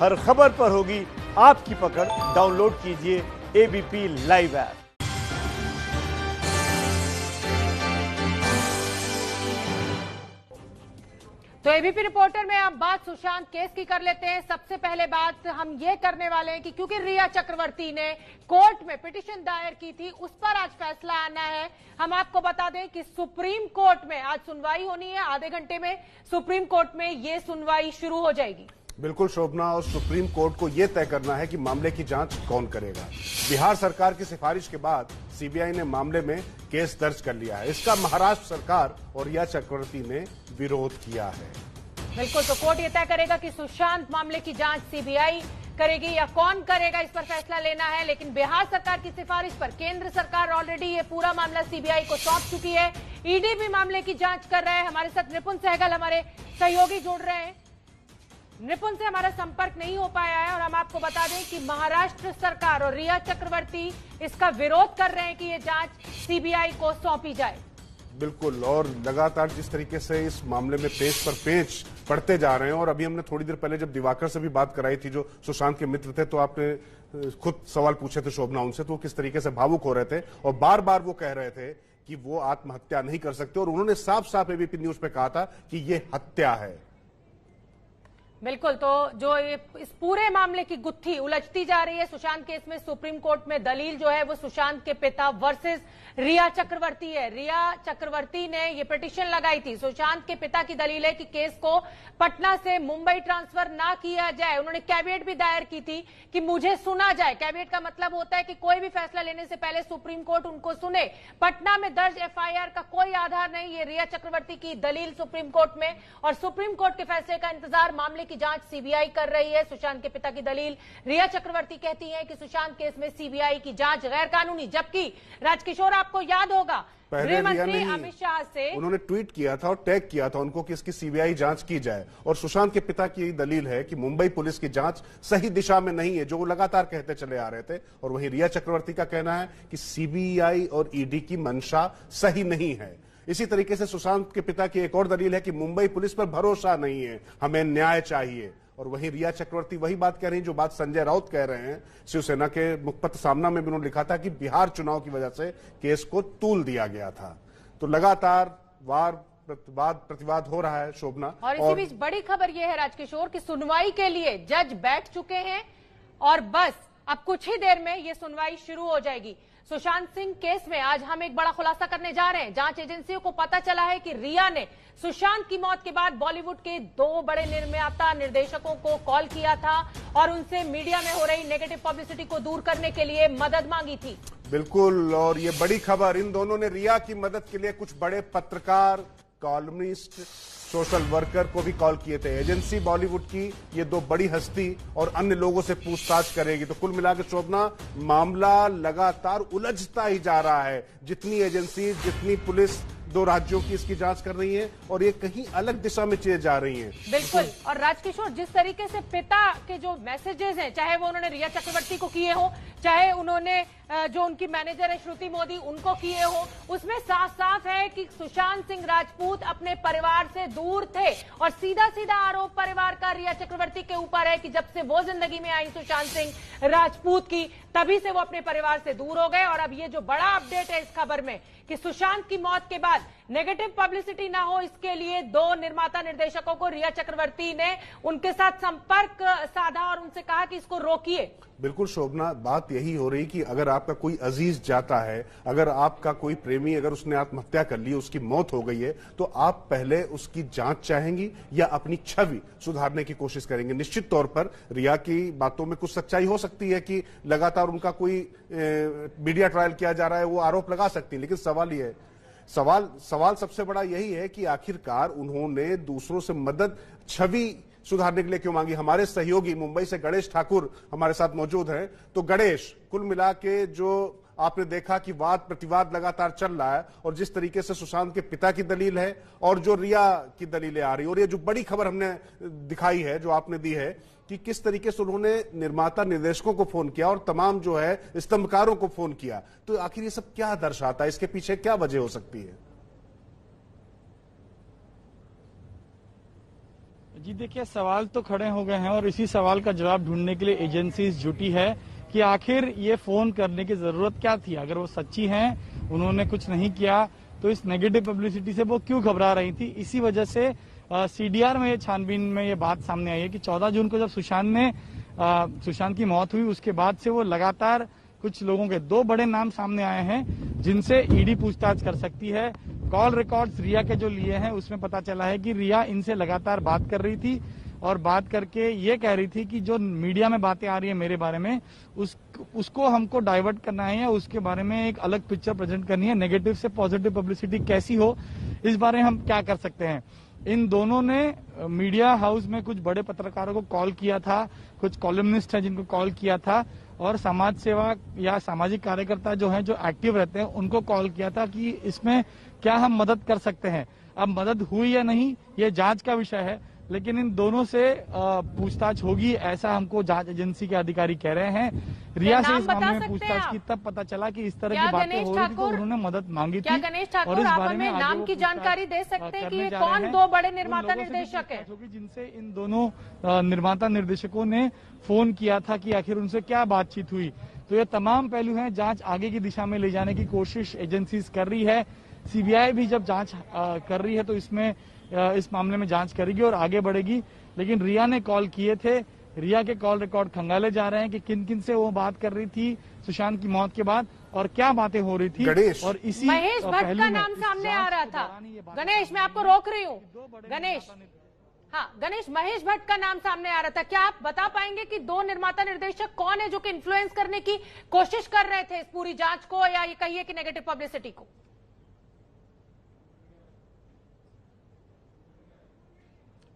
हर खबर पर होगी आपकी पकड़। डाउनलोड कीजिए एबीपी लाइव ऐप। तो एबीपी रिपोर्टर में अब बात सुशांत केस की कर लेते हैं। सबसे पहले बात हम ये करने वाले हैं कि क्योंकि रिया चक्रवर्ती ने कोर्ट में पिटीशन दायर की थी, उस पर आज फैसला आना है। हम आपको बता दें कि सुप्रीम कोर्ट में आज सुनवाई होनी है। आधे घंटे में सुप्रीम कोर्ट में ये सुनवाई शुरू हो जाएगी। बिल्कुल शोभना, और सुप्रीम कोर्ट को यह तय करना है कि मामले की जांच कौन करेगा। बिहार सरकार की सिफारिश के बाद सीबीआई ने मामले में केस दर्ज कर लिया है। इसका महाराष्ट्र सरकार और रिया चक्रवर्ती ने विरोध किया है। बिल्कुल, तो कोर्ट ये तय करेगा कि सुशांत मामले की जांच सीबीआई करेगी या कौन करेगा, इस पर फैसला लेना है। लेकिन बिहार सरकार की सिफारिश पर केंद्र सरकार ऑलरेडी ये पूरा मामला सीबीआई को सौंप चुकी है। ईडी भी मामले की जांच कर रहा है। हमारे साथ निपुण सहगल हमारे सहयोगी जुड़ रहे हैं। निपुण से हमारा संपर्क नहीं हो पाया है और हम आपको बता दें कि महाराष्ट्र सरकार और रिया चक्रवर्ती इसका विरोध कर रहे हैं कि ये जांच सीबीआई को सौंपी जाए। बिल्कुल, और लगातार जिस तरीके से इस मामले में पेच पर पेच पड़ते जा रहे हैं, और अभी हमने थोड़ी देर पहले जब दिवाकर से भी बात कराई थी, जो सुशांत के मित्र थे, तो आपने खुद सवाल पूछे थे शोभना उनसे, तो वो किस तरीके से भावुक हो रहे थे और बार बार वो कह रहे थे कि वो आत्महत्या नहीं कर सकते, और उन्होंने साफ साफ एबीपी न्यूज पे कहा था कि ये हत्या है। बिल्कुल, तो जो इस पूरे मामले की गुत्थी उलझती जा रही है सुशांत केस में, सुप्रीम कोर्ट में दलील जो है वो सुशांत के पिता वर्सेस रिया चक्रवर्ती है। रिया चक्रवर्ती ने ये पिटीशन लगाई थी। सुशांत के पिता की दलील है कि केस को पटना से मुंबई ट्रांसफर ना किया जाए। उन्होंने कैविएट भी दायर की थी कि मुझे सुना जाए। कैविएट का मतलब होता है कि कोई भी फैसला लेने से पहले सुप्रीम कोर्ट उनको सुने। पटना में दर्ज एफआईआर का कोई आधार नहीं, ये रिया चक्रवर्ती की दलील सुप्रीम कोर्ट में, और सुप्रीम कोर्ट के फैसले का इंतजार। मामले की जांच सीबीआई कर रही है। सुशांत के पिता की दलील, रिया चक्रवर्ती कहती है कि सुशांत केस में सीबीआई की जांच गैर कानूनी। जबकि राजकिशोर, आपको याद होगा गृह मंत्री अमित शाह से उन्होंने ट्वीट किया था और टैग किया था उनको कि इसकी सीबीआई जांच की जाए, और सुशांत के पिता की दलील है कि मुंबई पुलिस की जांच सही दिशा में नहीं है, जो वो लगातार कहते चले आ रहे थे। और वहीं रिया चक्रवर्ती का कहना है कि सीबीआई और ईडी की मंशा सही नहीं है। इसी तरीके से सुशांत के पिता की एक और दलील है कि मुंबई पुलिस पर भरोसा नहीं है, हमें न्याय चाहिए। और वहीं रिया चक्रवर्ती वही बात कह रही है जो बात संजय राउत कह रहे हैं। शिवसेना के मुखपत्र सामना में भी उन्होंने लिखा था कि बिहार चुनाव की वजह से केस को तूल दिया गया था। तो लगातार वार प्रतिवाद हो रहा है शोभना। और इसी बीच बड़ी खबर यह है राजकिशोर की सुनवाई के लिए जज बैठ चुके हैं और बस अब कुछ ही देर में ये सुनवाई शुरू हो जाएगी। सुशांत सिंह केस में आज हम एक बड़ा खुलासा करने जा रहे हैं। जांच एजेंसियों को पता चला है कि रिया ने सुशांत की मौत के बाद बॉलीवुड के 2 बड़े निर्माता निर्देशकों को कॉल किया था और उनसे मीडिया में हो रही नेगेटिव पब्लिसिटी को दूर करने के लिए मदद मांगी थी। बिल्कुल, और ये बड़ी खबर, इन दोनों ने रिया की मदद के लिए कुछ बड़े पत्रकार, कॉलमिस्ट, सोशल वर्कर को भी कॉल किए थे। एजेंसी बॉलीवुड की ये 2 बड़ी हस्ती और अन्य लोगों से पूछताछ करेगी। तो कुल मिलाकर शोभना, मामला लगातार उलझता ही जा रहा है। जितनी एजेंसी, जितनी पुलिस 2 राज्यों की इसकी जांच कर रही है, और ये कहीं अलग दिशा में चीजें जा रही हैं। बिल्कुल, और राजकिशोर, जिस तरीके से पिता के जो मैसेजेस हैं, चाहे वो उन्होंने रिया चक्रवर्ती को किए हो, चाहे उन्होंने जो उनकी मैनेजर है श्रुति मोदी उनको किए हो, उसमें साफ साफ है कि सुशांत सिंह राजपूत अपने परिवार से दूर थे। और सीधा सीधा आरोप परिवार का रिया चक्रवर्ती के ऊपर है कि जब से वो जिंदगी में आई सुशांत सिंह राजपूत की, तभी से वो अपने परिवार से दूर हो गए। और अब ये जो बड़ा अपडेट है इस खबर में कि सुशांत की मौत के बाद नेगेटिव पब्लिसिटी ना हो, इसके लिए 2 निर्माता निर्देशकों को रिया चक्रवर्ती ने उनके साथ संपर्क साधा और उनसे कहा कि इसको रोकिए। बिल्कुल शोभना, बात यही हो रही कि अगर आपका कोई अजीज जाता है, अगर आपका कोई प्रेमी, अगर उसने आत्महत्या कर ली, उसकी मौत हो गई है, तो आप पहले उसकी जांच चाहेंगी या अपनी छवि सुधारने की कोशिश करेंगे। निश्चित तौर पर रिया की बातों में कुछ सच्चाई हो सकती है कि लगातार उनका कोई मीडिया ट्रायल किया जा रहा है, वो आरोप लगा सकती है। लेकिन सवाल ये है, सवाल सबसे बड़ा यही है कि आखिरकार उन्होंने दूसरों से मदद, छवि सुधारने के लिए क्यों मांगी। हमारे सहयोगी मुंबई से गणेश ठाकुर हमारे साथ मौजूद हैं। तो गणेश, कुल मिला के जो आपने देखा कि वाद प्रतिवाद लगातार चल रहा है, और जिस तरीके से सुशांत के पिता की दलील है और जो रिया की दलीलें आ रही है, और ये जो बड़ी खबर हमने दिखाई है, जो आपने दी है कि किस तरीके से उन्होंने निर्माता निर्देशकों को फोन किया और तमाम जो है स्तंभकारों को फोन किया, तो आखिर ये सब क्या दर्शाता है, इसके पीछे क्या वजह हो सकती है? जी देखिए, सवाल तो खड़े हो गए हैं और इसी सवाल का जवाब ढूंढने के लिए एजेंसीज जुटी है कि आखिर ये फोन करने की जरूरत क्या थी। अगर वो सच्ची हैं, उन्होंने कुछ नहीं किया, तो इस नेगेटिव पब्लिसिटी से वो क्यों घबरा रही थी। इसी वजह से सीडीआर में ये छानबीन में ये बात सामने आई है कि 14 जून को जब सुशांत की मौत हुई, उसके बाद से वो लगातार कुछ लोगों के 2 बड़े नाम सामने आए हैं जिनसे ईडी पूछताछ कर सकती है। कॉल रिकॉर्ड्स रिया के जो लिए हैं उसमें पता चला है कि रिया इनसे लगातार बात कर रही थी और बात करके ये कह रही थी कि जो मीडिया में बातें आ रही है मेरे बारे में उसको हमको डाइवर्ट करना है या उसके बारे में एक अलग पिक्चर प्रेजेंट करनी है। नेगेटिव से पॉजिटिव पब्लिसिटी कैसी हो, इस बारे में हम क्या कर सकते हैं। इन दोनों ने मीडिया हाउस में कुछ बड़े पत्रकारों को कॉल किया था, कुछ कॉलमनिस्ट हैं जिनको कॉल किया था, और समाज सेवा या सामाजिक कार्यकर्ता जो हैं, जो एक्टिव रहते हैं, उनको कॉल किया था कि इसमें क्या हम मदद कर सकते हैं। अब मदद हुई या नहीं ये जांच का विषय है, लेकिन इन दोनों से पूछताछ होगी, ऐसा हमको जांच एजेंसी के अधिकारी कह रहे हैं। रिया से इस मामले में पूछताछ की तब पता चला कि इस तरह की बातें हो रही थी, तो उन्होंने मदद मांगी थी। गणेश ठाकुर, आप हमें नाम की जानकारी दे सकते हैं कि ये कौन 2 बड़े निर्माता निर्देशक हैं जिनसे इन दोनों निर्माता निर्देशकों ने फोन किया था, कि आखिर उनसे क्या बातचीत हुई। तो ये तमाम पहलू हैं। जांच आगे की दिशा में ले जाने की कोशिश एजेंसीज कर रही है। सीबीआई भी जब जांच कर रही है तो इस मामले में जांच करेगी और आगे बढ़ेगी। लेकिन रिया ने कॉल किए थे, रिया के कॉल रिकॉर्ड खंगाले जा रहे हैं कि किन किन से वो बात कर रही थी सुशांत की मौत के बाद और क्या बातें हो रही थी। और इसी महेश भट्ट का नाम सामने आ रहा था। गणेश, मैं आपको रोक रही हूँ। गणेश, हाँ गणेश, महेश भट्ट का नाम सामने आ रहा था। क्या आप बता पाएंगे कि 2 निर्माता निर्देशक कौन है जो कि इन्फ्लुएंस करने की कोशिश कर रहे थे इस पूरी जांच को, या ये कहिए कि नेगेटिव पब्लिसिटी को?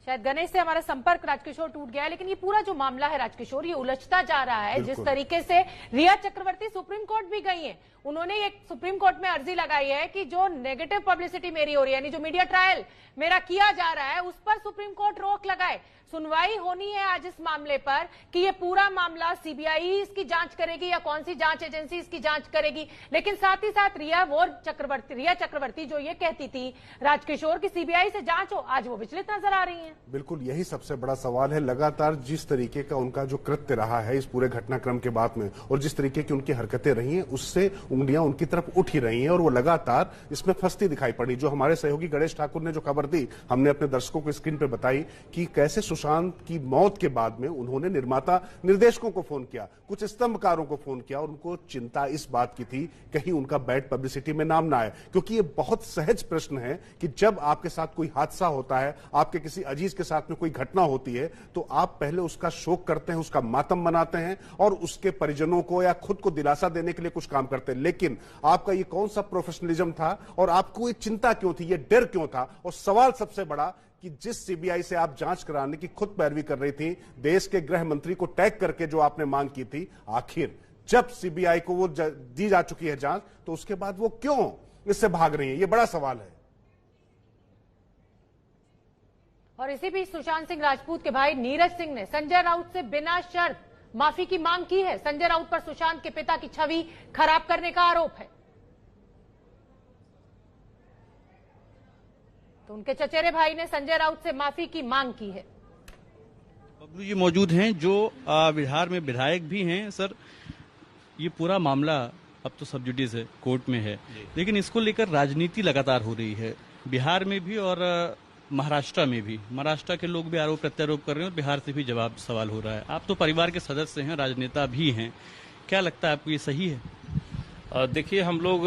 शायद गणेश से हमारा संपर्क राजकिशोर टूट गया है, लेकिन ये पूरा जो मामला है राजकिशोर, ये उलझता जा रहा है। जिस तरीके से रिया चक्रवर्ती सुप्रीम कोर्ट भी गई हैं, उन्होंने एक सुप्रीम कोर्ट में अर्जी लगाई है कि जो नेगेटिव पब्लिसिटी मेरी हो रही है, यानी जो मीडिया ट्रायल मेरा किया जा रहा है, उस पर सुप्रीम कोर्ट रोक लगाए। सुनवाई होनी है आज इस मामले पर कि ये पूरा मामला सीबीआई इसकी जांच करेगी या कौन सी जांच एजेंसी इसकी जांच करेगी। लेकिन साथ ही साथ रिया चक्रवर्ती जो ये कहती थी राजकिशोर की सीबीआई से जांच हो, आज वो विचलित नजर आ रही हैं। बिल्कुल यही सबसे बड़ा सवाल है। लगातार जिस तरीके का उनका जो कृत्य रहा है इस पूरे घटनाक्रम के बाद में, और जिस तरीके की उनकी हरकतें रही हैं, उससे उंगलियां उनकी तरफ उठ ही रही हैं और वो लगातार इसमें फंसती दिखाई पड़ी। जो हमारे सहयोगी गणेश ठाकुर ने जो खबर दी, हमने अपने दर्शकों को स्क्रीन पर बताई कि कैसे सुशांत की मौत के बाद में उन्होंने निर्माता निर्देशकों को फोन किया, कुछ स्तंभकारों को फोन किया, और उनको चिंता इस बात की थी कहीं उनका बैड पब्लिसिटी में नाम ना आए। क्योंकि ये बहुत सहज प्रश्न है कि जब आपके साथ कोई हादसा होता है, आपके किसी अजीज के साथ में कोई घटना होती है, तो आप पहले उसका शोक करते हैं, उसका मातम मनाते हैं और उसके परिजनों को या खुद को दिलासा देने के लिए कुछ काम करते हैं। लेकिन आपका ये कौन सा प्रोफेशनलिज्म था और आपको ये चिंता क्यों थी, ये डर क्यों था? और सवाल सबसे बड़ा कि जिस सीबीआई से आप जांच कराने की खुद पैरवी कर रही थी, देश के गृह मंत्री को टैग करके जो आपने मांग की थी, आखिर जब सीबीआई को वो दी जा चुकी है जांच, तो उसके बाद वो क्यों इससे भाग रही है? ये बड़ा सवाल है। और इसी बीच सुशांत सिंह राजपूत के भाई नीरज सिंह ने संजय राउत से बिना शर्त माफी की मांग की है। संजय राउत पर सुशांत के पिता की छवि खराब करने का आरोप है। तो उनके चचेरे भाई ने संजय राउत से माफी की मांग की है। बबलू जी मौजूद हैं जो बिहार में विधायक भी हैं। सर, ये पूरा मामला अब तो सब जुडिस है, कोर्ट में है, लेकिन इसको लेकर राजनीति लगातार हो रही है बिहार में भी और महाराष्ट्र में भी। महाराष्ट्र के लोग भी आरोप प्रत्यारोप कर रहे हैं और बिहार से भी जवाब सवाल हो रहा है। आप तो परिवार के सदस्य हैं, राजनेता भी हैं, क्या लगता है आपको ये सही है? देखिए, हम लोग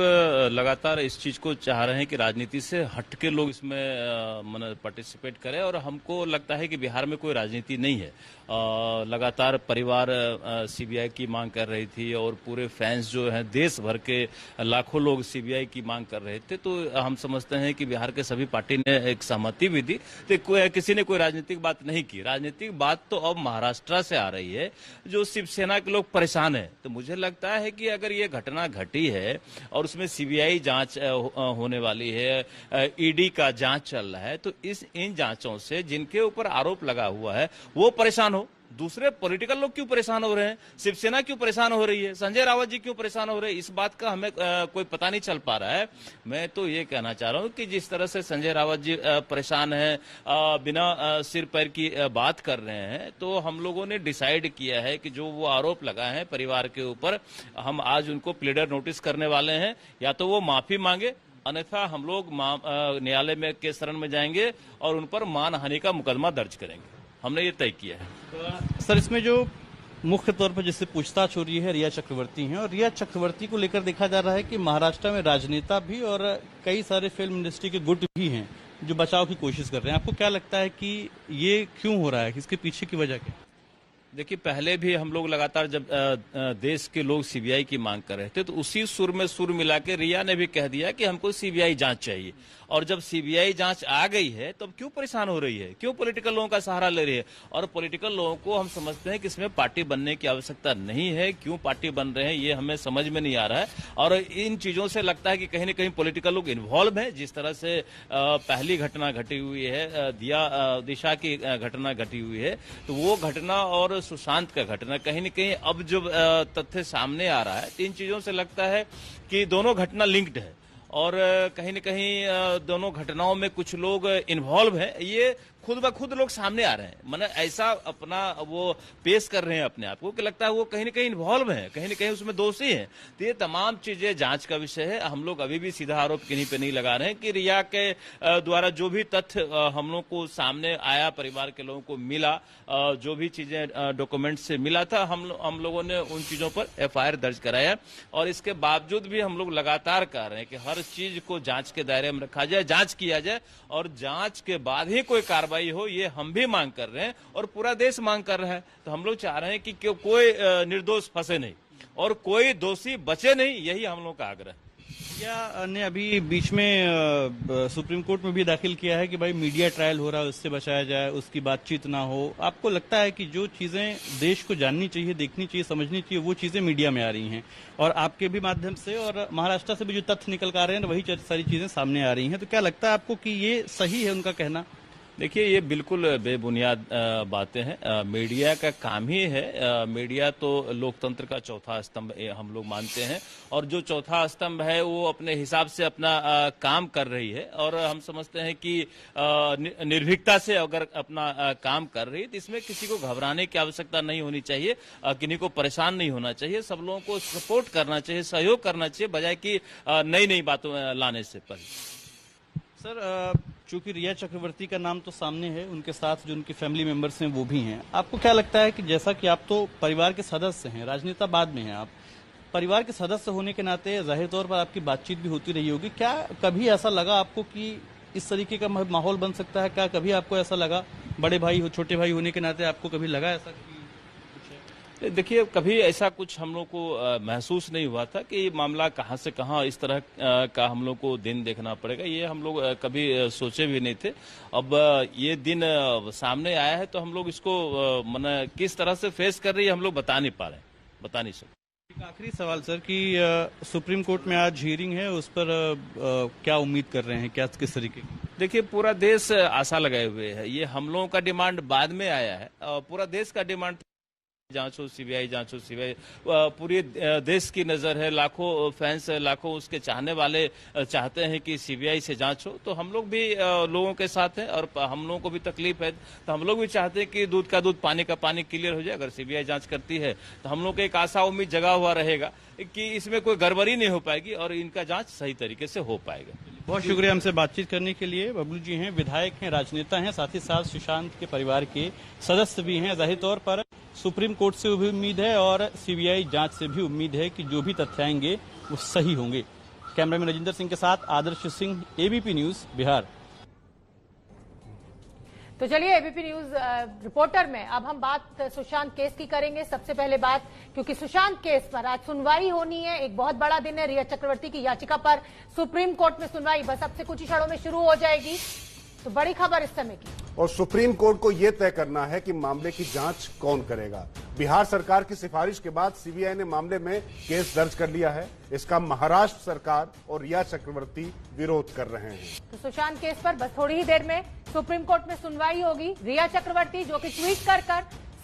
लगातार इस चीज को चाह रहे हैं कि राजनीति से हटके लोग इसमें पार्टिसिपेट करें, और हमको लगता है कि बिहार में कोई राजनीति नहीं है। लगातार परिवार सीबीआई की मांग कर रही थी और पूरे फैंस जो हैं देश भर के लाखों लोग सीबीआई की मांग कर रहे थे। तो हम समझते हैं कि बिहार के सभी पार्टी ने एक सहमति भी दी, तो किसी ने कोई राजनीतिक बात नहीं की। राजनीतिक बात तो अब महाराष्ट्र से आ रही है, जो शिवसेना के लोग परेशान है। तो मुझे लगता है कि अगर ये घटना घटी है और उसमें सीबीआई जांच होने वाली है, ईडी का जांच चल रहा है, तो इन जांचों से जिनके ऊपर आरोप लगा हुआ है वो परेशान हो, दूसरे पॉलिटिकल लोग क्यों परेशान हो रहे हैं, शिवसेना क्यों परेशान हो रही है, संजय रावत जी क्यों परेशान हो रहे हैं, इस बात का हमें कोई पता नहीं चल पा रहा है। मैं तो ये कहना चाह रहा हूं कि जिस तरह से संजय रावत जी परेशान है, बिना सिर पैर की बात कर रहे हैं, तो हम लोगों ने डिसाइड किया है कि जो वो आरोप लगा है परिवार के ऊपर, हम आज उनको प्लीडर नोटिस करने वाले हैं। या तो वो माफी मांगे, अन्यथा हम लोग न्यायालय में के शरण में जाएंगे और उन पर मानहानि का मुकदमा दर्ज करेंगे। हमने ये तय किया है। सर, इसमें जो मुख्य तौर पर जिससे पूछताछ हो रही है रिया चक्रवर्ती हैं, और रिया चक्रवर्ती को लेकर देखा जा रहा है कि महाराष्ट्र में राजनेता भी और कई सारे फिल्म इंडस्ट्री के गुट भी हैं जो बचाव की कोशिश कर रहे हैं। आपको क्या लगता है कि ये क्यों हो रहा है, इसके पीछे की वजह क्या? देखिए, पहले भी हम लोग लगातार जब देश के लोग सीबीआई की मांग कर रहे थे, तो उसी सुर में सुर मिला के रिया ने भी कह दिया कि हमको सीबीआई जांच चाहिए। और जब सीबीआई जांच आ गई है तो अब क्यों परेशान हो रही है, क्यों पॉलिटिकल लोगों का सहारा ले रही है? और पॉलिटिकल लोगों को हम समझते हैं कि इसमें पार्टी बनने की आवश्यकता नहीं है। क्यों पार्टी बन रहे हैं ये हमें समझ में नहीं आ रहा है। और इन चीजों से लगता है कि कहीं न कहीं पॉलिटिकल लोग इन्वॉल्व हैं। जिस तरह से पहली घटना घटी हुई है, दिशा की घटना घटी हुई है, तो वो घटना और सुशांत का घटना कहीं न कहीं अब जो तथ्य सामने आ रहा है, इन चीजों से लगता है कि दोनों घटना लिंक्ड है और कहीं न कहीं दोनों घटनाओं में कुछ लोग इन्वॉल्व हैं। ये खुद ब खुद लोग सामने आ रहे हैं, मतलब ऐसा अपना वो पेश कर रहे हैं अपने आप को कि लगता है वो कहीं न कहीं इन्वॉल्व हैं, कहीं न कहीं उसमें दोषी हैं। तो ये तमाम चीजें जांच का विषय है। हम लोग अभी भी सीधा आरोप किन्हीं पे नहीं लगा रहे हैं कि रिया के द्वारा जो भी तथ्य हम लोग को सामने आया, परिवार के लोगों को मिला, जो भी चीजें डॉक्यूमेंट से मिला था, हम लोगों ने उन चीजों पर एफआईआर दर्ज कराया। और इसके बावजूद भी हम लोग लगातार कह रहे हैं कि हर चीज को जांच के दायरे में रखा जाए, जांच किया जाए और जांच के बाद ही कोई कार्रवाई हो, ये हम भी मांग कर रहे हैं और पूरा देश मांग कर रहा है। तो हम लोग चाह रहे हैं कि कोई निर्दोष फंसे नहीं और कोई दोषी बचे नहीं, यही हम लोग का आग्रह है। या ने अभी बीच में सुप्रीम कोर्ट में भी दाखिल किया है कि भाई मीडिया ट्रायल हो रहा है, उससे बचाया जाए, उसकी बातचीत ना हो। आपको लगता है कि जो चीजें देश को जाननी चाहिए, देखनी चाहिए, समझनी चाहिए, वो चीजें मीडिया में आ रही हैं और आपके भी माध्यम से और महाराष्ट्र से भी जो तथ्य निकल कर आ रहे हैं वही सारी चीजें सामने आ रही हैं, तो क्या लगता है आपको कि ये सही है उनका कहना? देखिए, ये बिल्कुल बेबुनियाद बातें हैं। मीडिया का काम ही है, मीडिया तो लोकतंत्र का चौथा स्तंभ हम लोग मानते हैं और जो चौथा स्तंभ है वो अपने हिसाब से अपना काम कर रही है और हम समझते हैं कि निर्भीकता से अगर अपना काम कर रही है तो इसमें किसी को घबराने की आवश्यकता नहीं होनी चाहिए, किसी को परेशान नहीं होना चाहिए। सब लोगों को सपोर्ट करना चाहिए, सहयोग करना चाहिए, बजाय कि नई नई बातों लाने से पहले। सर, चूंकि रिया चक्रवर्ती का नाम तो सामने है, उनके साथ जो उनके फैमिली मेंबर्स हैं वो भी हैं, आपको क्या लगता है कि जैसा कि आप तो परिवार के सदस्य हैं, राजनेता बाद में हैं, आप परिवार के सदस्य होने के नाते जाहिर तौर पर आपकी बातचीत भी होती रही होगी, क्या कभी ऐसा लगा आपको कि इस तरीके का माहौल बन सकता है? क्या कभी आपको ऐसा लगा, बड़े भाई हो, छोटे भाई होने के नाते आपको कभी लगा ऐसा? देखिए, कभी ऐसा कुछ हम लोग को महसूस नहीं हुआ था कि ये मामला कहां से कहां इस तरह का हम लोग को दिन देखना पड़ेगा, ये हम लोग कभी सोचे भी नहीं थे। अब ये दिन सामने आया है तो हम लोग इसको माने किस तरह से फेस कर रही है हम लोग बता नहीं पा रहे, बता नहीं सकते। एक आखिरी सवाल सर कि सुप्रीम कोर्ट में आज हियरिंग है, उस पर क्या उम्मीद कर रहे हैं, क्या किस तरीके की? देखिए, पूरा देश आशा लगाए हुए है। ये हम लोगों का डिमांड बाद में आया है, पूरा देश का डिमांड जांच हो, सीबीआई जांच हो, सीबीआई पूरे देश की नजर है, लाखों फैंस, लाखों उसके चाहने वाले चाहते हैं कि सीबीआई से जांच हो। तो हम लोग भी लोगों के साथ हैं और हम लोगों को भी तकलीफ है, तो हम लोग भी चाहते हैं कि दूध का दूध, पानी का पानी क्लियर हो जाए। अगर सीबीआई जांच करती है तो हम लोग को एक आशा उम्मीद जगा हुआ रहेगा कि इसमें कोई गड़बड़ी नहीं हो पाएगी और इनका जांच सही तरीके से हो पाएगा। बहुत शुक्रिया हमसे बातचीत करने के लिए। बबलू जी हैं, विधायक हैं, राजनेता हैं, साथ ही साथ सुशांत के परिवार के सदस्य भी हैं। जाहिर तौर पर सुप्रीम कोर्ट से भी उम्मीद है और सीबीआई जांच से भी उम्मीद है कि जो भी तथ्य आएंगे वो सही होंगे। कैमरामैन राजेंद्र सिंह के साथ आदर्श सिंह, एबीपी न्यूज, बिहार। तो चलिए, एबीपी न्यूज रिपोर्टर में अब हम बात सुशांत केस की करेंगे। सबसे पहले बात, क्योंकि सुशांत केस पर आज सुनवाई होनी है, एक बहुत बड़ा दिन है। रिया चक्रवर्ती की याचिका पर सुप्रीम कोर्ट में सुनवाई बस अब से कुछ ही क्षणों में शुरू हो जाएगी। तो बड़ी खबर इस समय की, और सुप्रीम कोर्ट को यह तय करना है कि मामले की जांच कौन करेगा। बिहार सरकार की सिफारिश के बाद सीबीआई ने मामले में केस दर्ज कर लिया है। इसका महाराष्ट्र सरकार और रिया चक्रवर्ती विरोध कर रहे हैं। तो सुशांत केस पर बस थोड़ी ही देर में सुप्रीम कोर्ट में सुनवाई होगी। रिया चक्रवर्ती जो कि ट्वीट कर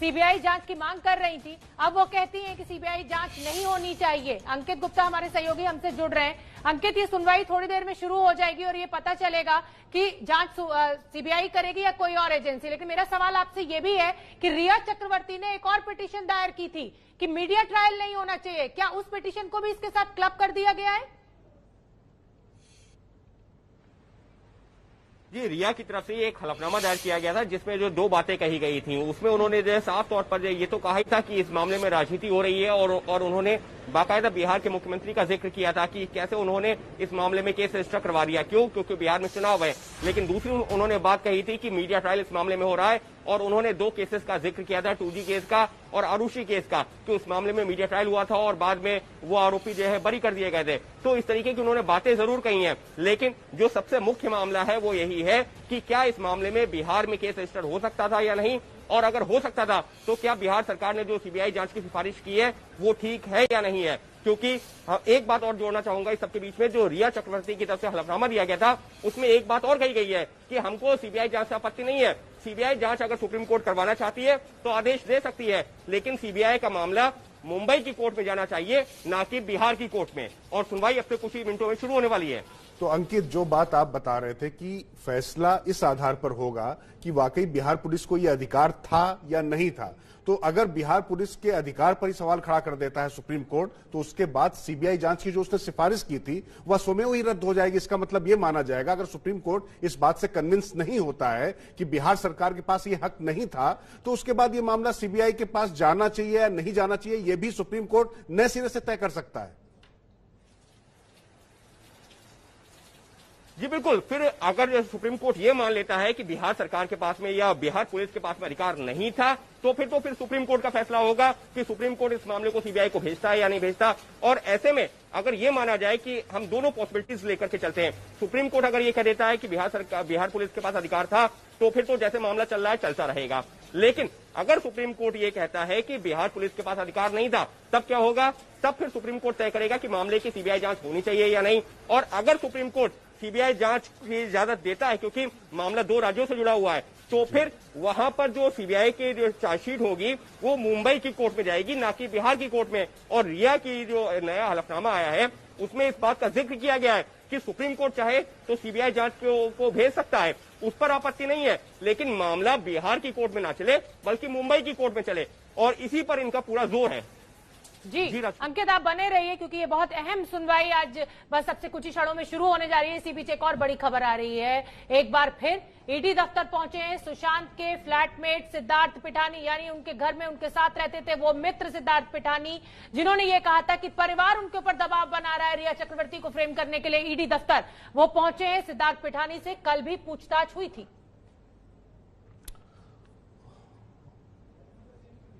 सीबीआई जांच की मांग कर रही थी, अब वो कहती हैं कि सीबीआई जांच नहीं होनी चाहिए। अंकित गुप्ता हमारे सहयोगी हमसे जुड़ रहे हैं। अंकित, ये सुनवाई थोड़ी देर में शुरू हो जाएगी और ये पता चलेगा कि जांच सीबीआई करेगी या कोई और एजेंसी। लेकिन मेरा सवाल आपसे ये भी है कि रिया चक्रवर्ती ने एक और पिटीशन दायर की थी कि मीडिया ट्रायल नहीं होना चाहिए, क्या उस पिटीशन को भी इसके साथ क्लब कर दिया गया है? जी, रिया की तरफ से एक हलफनामा दायर किया गया था जिसमें जो 2 बातें कही गई थी, उसमें उन्होंने जो साफ तौर पर ये तो कहा ही था कि इस मामले में राजनीति हो रही है और उन्होंने बाकायदा बिहार के मुख्यमंत्री का जिक्र किया था कि कैसे उन्होंने इस मामले में केस रजिस्टर करवा दिया। क्यों? क्योंकि बिहार में चुनाव है। लेकिन दूसरी उन्होंने बात कही थी कि मीडिया ट्रायल इस मामले में हो रहा है और उन्होंने 2 केसेस का जिक्र किया था, 2G केस का और आरुषि केस का, कि उस मामले में मीडिया ट्रायल हुआ था और बाद में वो आरोपी जो है बरी कर दिए गए थे। तो इस तरीके की उन्होंने बातें जरूर कही हैं, लेकिन जो सबसे मुख्य मामला है वो यही है कि क्या इस मामले में बिहार में केस रजिस्टर हो सकता था या नहीं, और अगर हो सकता था तो क्या बिहार सरकार ने जो सीबीआई जांच की सिफारिश की है वो ठीक है या नहीं है। क्योंकि एक बात और जोड़ना चाहूंगा इस सबके बीच में, जो रिया चक्रवर्ती की तरफ से हलफनामा दिया गया था उसमें एक बात और कही गई है कि हमको सीबीआई जांच से आपत्ति नहीं है। सीबीआई जांच अगर सुप्रीम कोर्ट करवाना चाहती है तो आदेश दे सकती है, लेकिन सीबीआई का मामला मुंबई की कोर्ट में जाना चाहिए, ना कि बिहार की कोर्ट में। और सुनवाई अब से कुछ ही मिनटों में शुरू होने वाली है। तो अंकित, जो बात आप बता रहे थे कि फैसला इस आधार पर होगा कि वाकई बिहार पुलिस को यह अधिकार था या नहीं था, तो अगर बिहार पुलिस के अधिकार पर ही सवाल खड़ा कर देता है सुप्रीम कोर्ट, तो उसके बाद सीबीआई जांच की जो उसने सिफारिश की थी वह स्वयं ही रद्द हो जाएगी। इसका मतलब यह माना जाएगा, अगर सुप्रीम कोर्ट इस बात से कन्विंस नहीं होता है कि बिहार सरकार के पास यह हक नहीं था, तो उसके बाद यह मामला सीबीआई के पास जाना चाहिए या नहीं जाना चाहिए, यह भी सुप्रीम कोर्ट नए सिरे से तय कर सकता है। जी बिल्कुल, फिर अगर सुप्रीम कोर्ट ये मान लेता है कि बिहार सरकार के पास में या बिहार पुलिस के पास में अधिकार नहीं था, तो फिर सुप्रीम कोर्ट का फैसला होगा कि सुप्रीम कोर्ट इस मामले को सीबीआई को भेजता है या नहीं भेजता। और ऐसे में अगर ये माना जाए कि हम दोनों पॉसिबिलिटीज लेकर के चलते हैं, सुप्रीम कोर्ट अगर ये कह देता है कि बिहार पुलिस के पास अधिकार था, तो फिर तो जैसे मामला चल रहा है चलता रहेगा। लेकिन अगर सुप्रीम कोर्ट ये कहता है कि बिहार पुलिस के पास अधिकार नहीं था, तब क्या होगा? तब फिर सुप्रीम कोर्ट तय करेगा कि मामले की सीबीआई जांच होनी चाहिए या नहीं। और अगर सुप्रीम कोर्ट सीबीआई जांच की इजाजत देता है, क्योंकि मामला 2 राज्यों से जुड़ा हुआ है, तो फिर वहां पर जो सीबीआई की जो चार्जशीट होगी वो मुंबई की कोर्ट में जाएगी, ना कि बिहार की कोर्ट में। और रिया की जो नया हलफनामा आया है उसमें इस बात का जिक्र किया गया है कि सुप्रीम कोर्ट चाहे तो सीबीआई जांच को भेज सकता है, उस पर आपत्ति नहीं है, लेकिन मामला बिहार की कोर्ट में ना चले बल्कि मुंबई की कोर्ट में चले, और इसी पर इनका पूरा जोर है। जी अंकित, आप बने रहिए क्योंकि ये बहुत अहम सुनवाई आज बस सबसे कुछ ही क्षणों में शुरू होने जा रही है। इसी बीच एक और बड़ी खबर आ रही है। एक बार फिर ईडी दफ्तर पहुंचे हैं सुशांत के फ्लैटमेट सिद्धार्थ पिठानी, यानी उनके घर में उनके साथ रहते थे वो मित्र सिद्धार्थ पिठानी, जिन्होंने ये कहा था कि परिवार उनके ऊपर दबाव बना रहा है रिया चक्रवर्ती को फ्रेम करने के लिए। ईडी दफ्तर वो पहुंचे हैं। सिद्धार्थ पिठानी से कल भी पूछताछ हुई थी।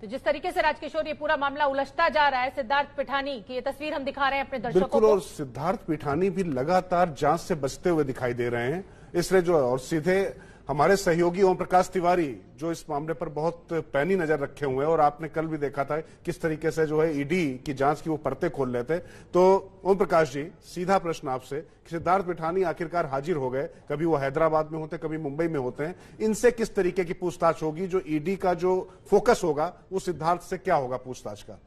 तो जिस तरीके से राजकिशोर ये पूरा मामला उलझता जा रहा है, सिद्धार्थ पिठानी की ये तस्वीर हम दिखा रहे हैं अपने दर्शकों को। बिल्कुल, और सिद्धार्थ पिठानी भी लगातार जांच से बचते हुए दिखाई दे रहे हैं। इसलिए जो और सीधे हमारे सहयोगी ओम प्रकाश तिवारी जो इस मामले पर बहुत पैनी नजर रखे हुए हैं, और आपने कल भी देखा था किस तरीके से जो है ईडी की जांच की वो परतें खोल लेते। तो ओम प्रकाश जी, सीधा प्रश्न आपसे, सिद्धार्थ पिठानी आखिरकार हाजिर हो गए, कभी वो हैदराबाद में होते कभी मुंबई में होते हैं, इनसे किस तरीके की पूछताछ होगी? जो ईडी का जो फोकस होगा वो सिद्धार्थ से क्या होगा पूछताछ का?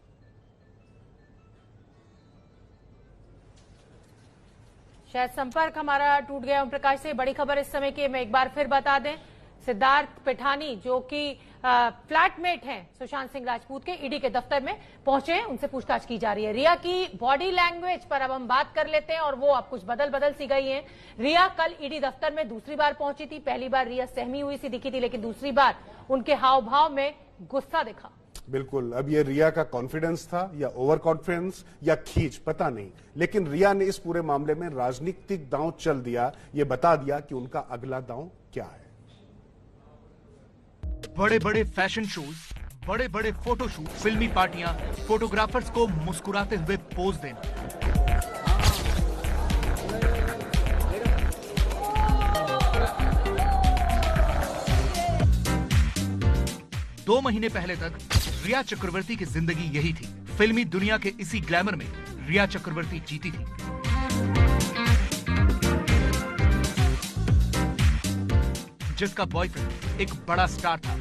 शायद संपर्क हमारा टूट गया ओम प्रकाश से। बड़ी खबर इस समय की मैं एक बार फिर बता दें, सिद्धार्थ पिठानी जो कि फ्लैटमेट हैं सुशांत सिंह राजपूत के, ईडी के दफ्तर में पहुंचे हैं, उनसे पूछताछ की जा रही है। रिया की बॉडी लैंग्वेज पर अब हम बात कर लेते हैं, और वो अब कुछ बदल सी गई है। रिया कल ईडी दफ्तर में दूसरी बार पहुंची थी। पहली बार रिया सहमी हुई सी दिखी थी, लेकिन दूसरी बार उनके हाव भाव में गुस्सा दिखा। बिल्कुल, अब ये रिया का कॉन्फिडेंस था या ओवर कॉन्फिडेंस या खींच, पता नहीं, लेकिन रिया ने इस पूरे मामले में राजनीतिक दांव चल दिया, ये बता दिया कि उनका अगला दांव क्या है। बड़े बड़े फैशन शोज, बड़े बड़े फोटोशूट, फिल्मी पार्टियां, फोटोग्राफर्स को मुस्कुराते हुए पोज देना, दो महीने पहले तक रिया चक्रवर्ती की जिंदगी यही थी। फिल्मी दुनिया के इसी ग्लैमर में रिया चक्रवर्ती जीती थी। जिसका बॉयफ्रेंड एक बड़ा स्टार था।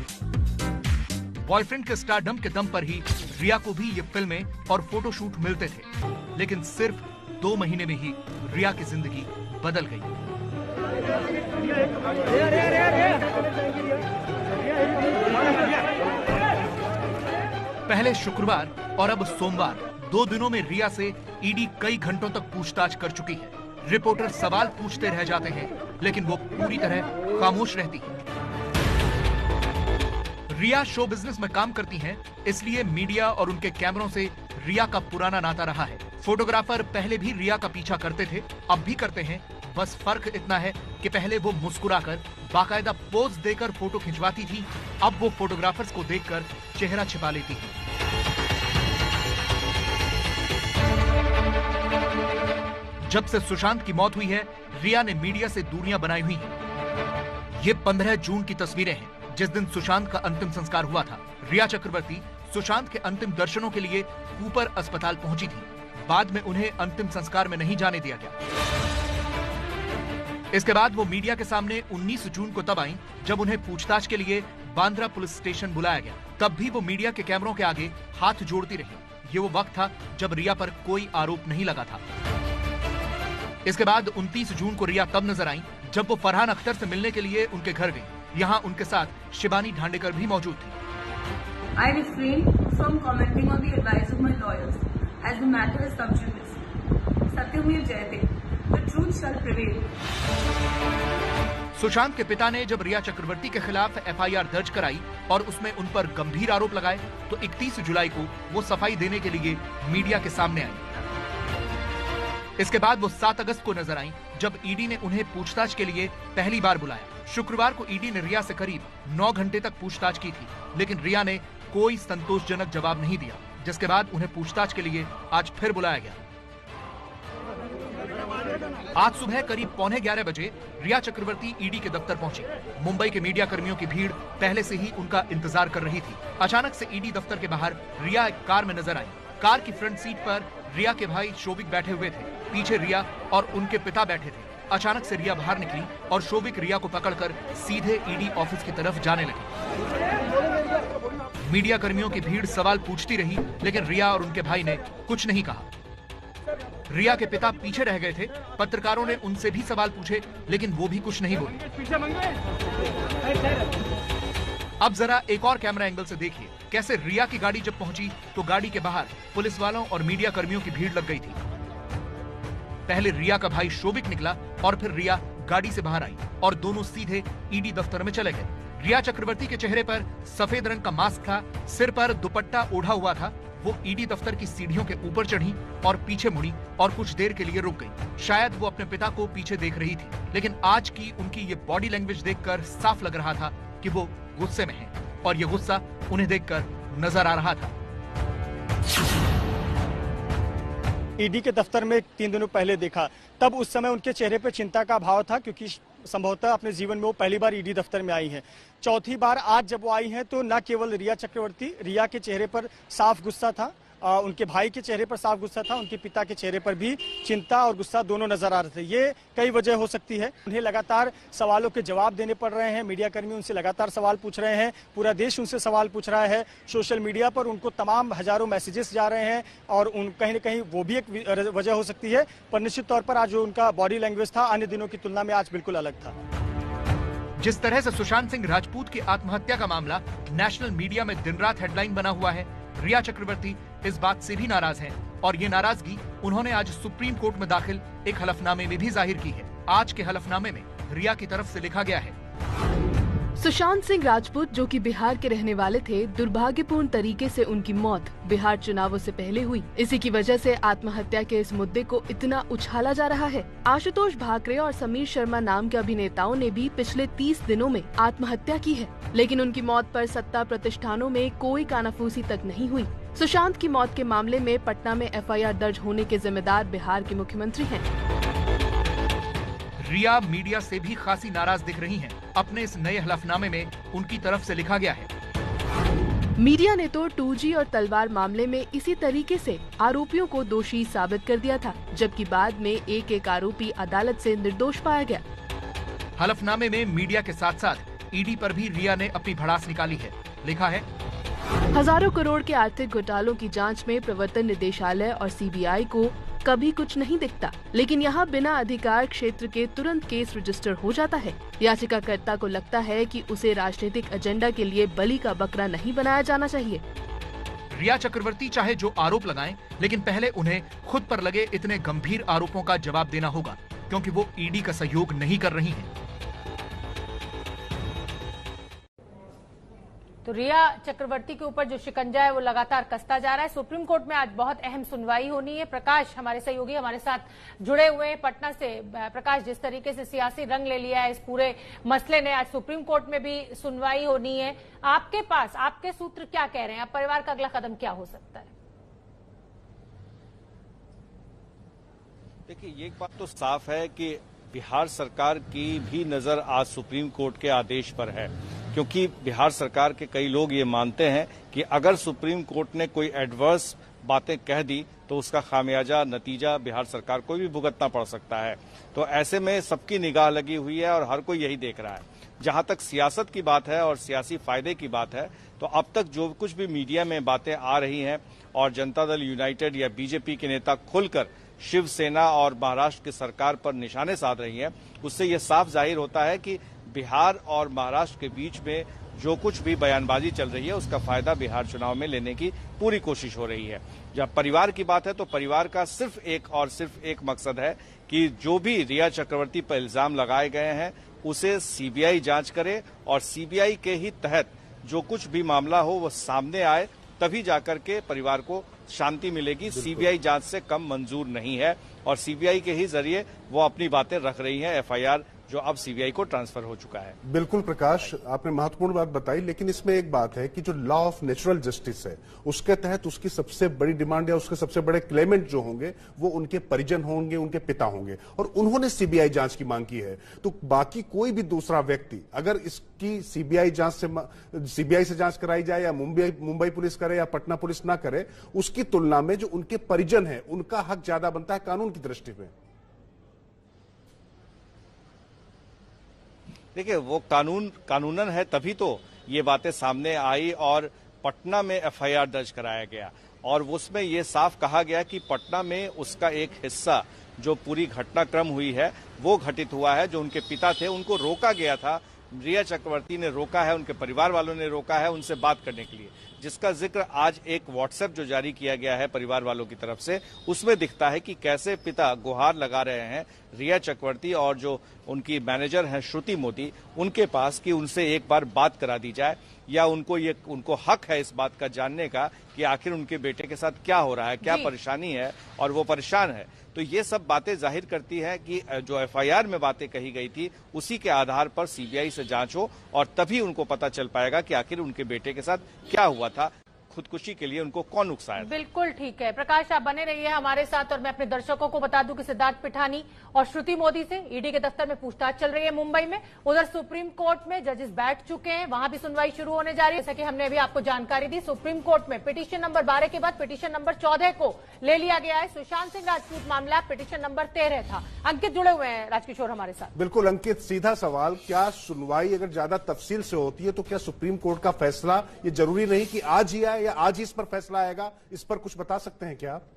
बॉयफ्रेंड के स्टारडम के दम पर ही रिया को भी ये फिल्में और फोटोशूट मिलते थे, लेकिन सिर्फ 2 महीने में ही रिया की जिंदगी बदल गई। पहले शुक्रवार और अब सोमवार, 2 दिनों में रिया से ईडी कई घंटों तक पूछताछ कर चुकी है। रिपोर्टर सवाल पूछते रह जाते हैं, लेकिन वो पूरी तरह खामोश रहती है। रिया शो बिजनेस में काम करती हैं, इसलिए मीडिया और उनके कैमरों से रिया का पुराना नाता रहा है। फोटोग्राफर पहले भी रिया का पीछा करते थे, अब भी करते हैं। बस फर्क इतना है कि पहले वो मुस्कुराकर बाकायदा पोज देकर फोटो खिंचवाती थी, अब वो फोटोग्राफर्स को देखकर चेहरा छिपा लेती है। जब से सुशांत की मौत हुई है, रिया ने मीडिया से दूरियां बनाई हुई हैं। ये 15 जून की तस्वीरें हैं, जिस दिन सुशांत का अंतिम संस्कार हुआ था। रिया चक्रवर्ती सुशांत के अंतिम दर्शनों के लिए कूपर अस्पताल पहुंची थी। बाद में उन्हें अंतिम संस्कार में नहीं जाने दिया गया। इसके बाद वो मीडिया के सामने 19 जून को तब आई, जब उन्हें पूछताछ के लिए बांद्रा पुलिस स्टेशन बुलाया गया। तब भी वो मीडिया के कैमरों के आगे हाथ जोड़ती रही। ये वो वक्त था जब रिया पर कोई आरोप नहीं लगा था। इसके बाद 29 जून को रिया तब नजर आई, जब वो फरहान अख्तर से मिलने के लिए उनके घर गई। यहाँ उनके साथ शिबानी ढांडेकर भी मौजूद थी। I refrain from commenting on the advice of my lawyers, as the matter is sub judice. Satyamir Jayate, the truth shall prevail. Sushant के पिता ने जब रिया चक्रवर्ती के खिलाफ FIR दर्ज कराई और उसमें उन पर गंभीर आरोप लगाए, तो 31 जुलाई को वो सफाई देने के लिए मीडिया के सामने आई। इसके बाद वो 7 अगस्त को नजर आई, जब ईडी ने उन्हें पूछताछ के लिए पहली बार बुलाया। शुक्रवार को ईडी ने रिया से करीब 9 घंटे तक पूछताछ की थी, लेकिन रिया ने कोई संतोषजनक जवाब नहीं दिया, जिसके बाद उन्हें पूछताछ के लिए आज फिर बुलाया गया। आज सुबह करीब 11:15 बजे रिया चक्रवर्ती ईडी के दफ्तर पहुंची। मुंबई के मीडिया कर्मियों की भीड़ पहले से ही उनका इंतजार कर रही थी। अचानक से ईडी दफ्तर के बाहर रिया एक कार में नजर आई। कार की फ्रंट सीट पर रिया के भाई शोभिक बैठे हुए थे, पीछे रिया और उनके पिता बैठे थे। अचानक से रिया बाहर निकली और शोभिक रिया को पकड़कर सीधे ईडी ऑफिस की तरफ जाने लगे। मीडिया कर्मियों की भीड़ सवाल पूछती रही, लेकिन रिया और उनके भाई ने कुछ नहीं कहा। रिया के पिता पीछे रह गए थे। पत्रकारों ने उनसे भी सवाल पूछे, लेकिन वो भी कुछ नहीं बोले। अब जरा एक और कैमरा एंगल से देखिए कैसे रिया की गाड़ी जब पहुंची तो गाड़ी के बाहर पुलिस वालों और मीडिया कर्मियों की भीड़ लग गई थी। पहले रिया का भाई शोभिक निकला और फिर रिया गाड़ी से बाहर आई और दोनों सीधे ईडी दफ्तर में चले गए। रिया चक्रवर्ती के चेहरे पर सफेद रंग का मास्क था, सिर पर दुपट्टा ओढ़ा हुआ था। वो ईडी दफ्तर की सीढ़ियों के ऊपर चढ़ी और पीछे मुड़ी और कुछ देर के लिए रुक गई। शायद वो अपने पिता को पीछे देख रही थी, लेकिन आज की उनकी ये बॉडी लैंग्वेज देखकर साफ लग रहा था कि वो गुस्से में हैं और ये गुस्सा उन्हें देखकर नजर आ रहा था। ईडी के दफ्तर में 3 दिनों पहले देखा, तब उस समय उनके चेहरे पर चिंता का भाव था, क्योंकि संभवतः अपने जीवन में वो पहली बार ईडी दफ्तर में आई हैं। चौथी बार आज जब वो आई हैं तो न केवल रिया चक्रवर्ती, रिया के चेहरे पर साफ गुस्सा था, उनके भाई के चेहरे पर साफ गुस्सा था, उनके पिता के चेहरे पर भी चिंता और गुस्सा दोनों नजर आ रहे थे। ये कई वजह हो सकती है। उन्हें लगातार सवालों के जवाब देने पड़ रहे हैं। मीडिया कर्मी उनसे लगातार सवाल पूछ रहे हैं, पूरा देश उनसे सवाल पूछ रहा है। सोशल मीडिया पर उनको तमाम हजारों मैसेजेस जा रहे हैं और कहीं न कहीं वो भी एक वजह हो सकती है। पर निश्चित तौर पर आज जो उनका बॉडी लैंग्वेज था अन्य दिनों की तुलना में आज बिल्कुल अलग था। जिस तरह से सुशांत सिंह राजपूत की आत्महत्या का मामला नेशनल मीडिया में दिन रात हेडलाइन बना हुआ है, रिया चक्रवर्ती इस बात से भी नाराज हैं और ये नाराजगी उन्होंने आज सुप्रीम कोर्ट में दाखिल एक हलफनामे में भी जाहिर की है। आज के हलफनामे में रिया की तरफ से लिखा गया है, सुशांत सिंह राजपूत जो कि बिहार के रहने वाले थे, दुर्भाग्यपूर्ण तरीके से उनकी मौत बिहार चुनावों से पहले हुई। इसी की वजह से आत्महत्या के इस मुद्दे को इतना उछाला जा रहा है। आशुतोष भाकरे और समीर शर्मा नाम के अभिनेताओं ने भी पिछले 30 दिनों में आत्महत्या की है, लेकिन उनकी मौत पर सत्ता प्रतिष्ठानों में कोई कानाफूसी तक नहीं हुई। सुशांत की मौत के मामले में पटना में FIR दर्ज होने के जिम्मेदार बिहार के मुख्यमंत्री हैं। रिया मीडिया से भी खासी नाराज दिख रही हैं। अपने इस नए हलफनामे में उनकी तरफ से लिखा गया है, मीडिया ने तो 2G और तलवार मामले में इसी तरीके से आरोपियों को दोषी साबित कर दिया था, जबकि बाद में एक आरोपी अदालत से निर्दोष पाया गया। हलफनामे में मीडिया के साथ साथ ईडी पर भी रिया ने अपनी भड़ास निकाली है। लिखा है, हजारों करोड़ के आर्थिक घोटालों की जांच में प्रवर्तन निदेशालय और सीबीआई को कभी कुछ नहीं दिखता, लेकिन यहाँ बिना अधिकार क्षेत्र के तुरंत केस रजिस्टर हो जाता है। याचिकाकर्ता को लगता है कि उसे राजनीतिक एजेंडा के लिए बलि का बकरा नहीं बनाया जाना चाहिए। रिया चक्रवर्ती चाहे जो आरोप लगाएं, लेकिन पहले उन्हें खुद पर लगे इतने गंभीर आरोपों का जवाब देना होगा, क्योंकि वो ईडी का सहयोग नहीं कर रही हैं। तो रिया चक्रवर्ती के ऊपर जो शिकंजा है वो लगातार कसता जा रहा है। सुप्रीम कोर्ट में आज बहुत अहम सुनवाई होनी है। प्रकाश हमारे सहयोगी हमारे साथ जुड़े हुए हैं पटना से। प्रकाश, जिस तरीके से सियासी रंग ले लिया है इस पूरे मसले ने, आज सुप्रीम कोर्ट में भी सुनवाई होनी है। आपके पास आपके सूत्र क्या कह रहे हैं? अब परिवार का अगला कदम क्या हो सकता है? देखिए, एक बात तो साफ है कि बिहार सरकार की भी नजर आज सुप्रीम कोर्ट के आदेश पर है, क्योंकि बिहार सरकार के कई लोग ये मानते हैं कि अगर सुप्रीम कोर्ट ने कोई एडवर्स बातें कह दी तो उसका खामियाजा नतीजा बिहार सरकार को भी भुगतना पड़ सकता है। तो ऐसे में सबकी निगाह लगी हुई है और हर कोई यही देख रहा है। जहां तक सियासत की बात है और सियासी फायदे की बात है, तो अब तक जो कुछ भी मीडिया में बातें आ रही हैं और जनता दल यूनाइटेड या बीजेपी के नेता खुलकर शिवसेना और महाराष्ट्र की सरकार पर निशाने साध रही हैं, उससे यह साफ जाहिर होता है कि बिहार और महाराष्ट्र के बीच में जो कुछ भी बयानबाजी चल रही है उसका फायदा बिहार चुनाव में लेने की पूरी कोशिश हो रही है। जब परिवार की बात है तो परिवार का सिर्फ एक मकसद है कि जो भी रिया चक्रवर्ती पर इल्जाम लगाए गए हैं उसे सीबीआई जांच करे और सीबीआई के ही तहत जो कुछ भी मामला हो वो सामने आए, तभी जाकर के परिवार को शांति मिलेगी। सीबीआई जांच से कम मंजूर नहीं है और सीबीआई के ही जरिए वो अपनी बातें रख रही है। एफआईआर जो अब सीबीआई को ट्रांसफर हो चुका है। बिल्कुल प्रकाश, आपने महत्वपूर्ण बात बताई, लेकिन इसमें एक बात है कि जो लॉ ऑफ नेचुरल जस्टिस है उसके तहत उसकी सबसे बड़ी डिमांड या उसके सबसे बड़े क्लेमेंट जो होंगे वो उनके परिजन होंगे, उनके पिता होंगे, और उन्होंने सीबीआई जांच की मांग की है। तो बाकी कोई भी दूसरा व्यक्ति अगर इसकी सीबीआई से जांच कराई जाए या मुंबई पुलिस करे या पटना पुलिस ना करे, उसकी तुलना में जो उनके परिजन है उनका हक ज्यादा बनता है कानून की दृष्टि में। देखिए, वो कानूनन है तभी तो ये बातें सामने आई और पटना में एफआईआर दर्ज कराया गया और उसमें ये साफ कहा गया कि पटना में उसका एक हिस्सा जो पूरी घटनाक्रम हुई है वो घटित हुआ है। जो उनके पिता थे उनको रोका गया था, रिया चक्रवर्ती ने रोका है, उनके परिवार वालों ने रोका है उनसे बात करने के लिए, जिसका जिक्र आज एक व्हाट्सएप जो जारी किया गया है परिवार वालों की तरफ से, उसमें दिखता है कि कैसे पिता गुहार लगा रहे हैं रिया चक्रवर्ती और जो उनकी मैनेजर हैं श्रुति मोदी उनके पास कि उनसे एक बार बात करा दी जाए या उनको हक है इस बात का जानने का कि आखिर उनके बेटे के साथ क्या हो रहा है, क्या परेशानी है और वो परेशान है। तो ये सब बातें जाहिर करती हैं कि जो एफआईआर में बातें कही गई थी उसी के आधार पर सीबीआई से जांच हो और तभी उनको पता चल पाएगा कि आखिर उनके बेटे के साथ क्या हुआ था, खुदकुशी के लिए उनको कौन उकसाया। बिल्कुल ठीक है प्रकाश, आप बने रहिए हमारे साथ। और मैं अपने दर्शकों को बता दूं कि सिद्धार्थ पिठानी और श्रुति मोदी से ईडी के दफ्तर में पूछताछ चल रही है मुंबई में। उधर सुप्रीम कोर्ट में जजेस बैठ चुके हैं, वहां भी सुनवाई शुरू होने जा रही है। जैसा कि हमने अभी आपको जानकारी दी, सुप्रीम कोर्ट में पिटीशन नंबर 12 के बाद पिटीशन नंबर 14 को ले लिया गया है। सुशांत सिंह राजपूत मामला पिटीशन नंबर 13 था। अंकित जुड़े हुए हैं राजकिशोर हमारे साथ। बिल्कुल अंकित, सीधा सवाल, क्या सुनवाई अगर ज्यादा तफसील से होती है तो क्या सुप्रीम कोर्ट का फैसला ये जरूरी नहीं कि आज ही आए या आज ही इस पर फैसला आएगा? इस पर कुछ बता सकते हैं क्या आप?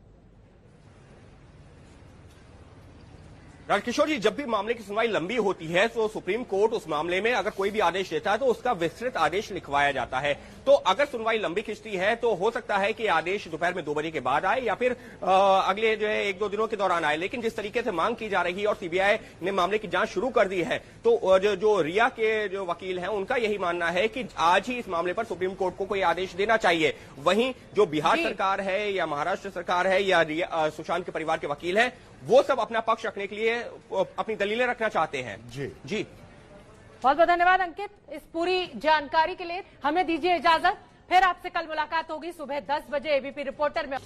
राजकिशोर जी, जब भी मामले की सुनवाई लंबी होती है तो सुप्रीम कोर्ट उस मामले में अगर कोई भी आदेश देता है तो उसका विस्तृत आदेश लिखवाया जाता है। तो अगर सुनवाई लंबी खिंचती है तो हो सकता है कि आदेश दोपहर में 2 बजे के बाद आए या फिर अगले जो है 1-2 दिनों के दौरान आए। लेकिन जिस तरीके से मांग की जा रही है और सीबीआई ने मामले की जांच शुरू कर दी है, तो जो रिया के जो वकील हैं उनका यही मानना है कि आज ही इस मामले पर सुप्रीम कोर्ट को कोई आदेश देना चाहिए। वहीं जो बिहार सरकार है या महाराष्ट्र सरकार है या सुशांत के परिवार के वकील हैं, वो सब अपना पक्ष रखने के लिए अपनी दलीलें रखना चाहते हैं। जी बहुत बहुत धन्यवाद अंकित इस पूरी जानकारी के लिए। हमें दीजिए इजाजत, फिर आपसे कल मुलाकात होगी सुबह 10 बजे एबीपी रिपोर्टर में।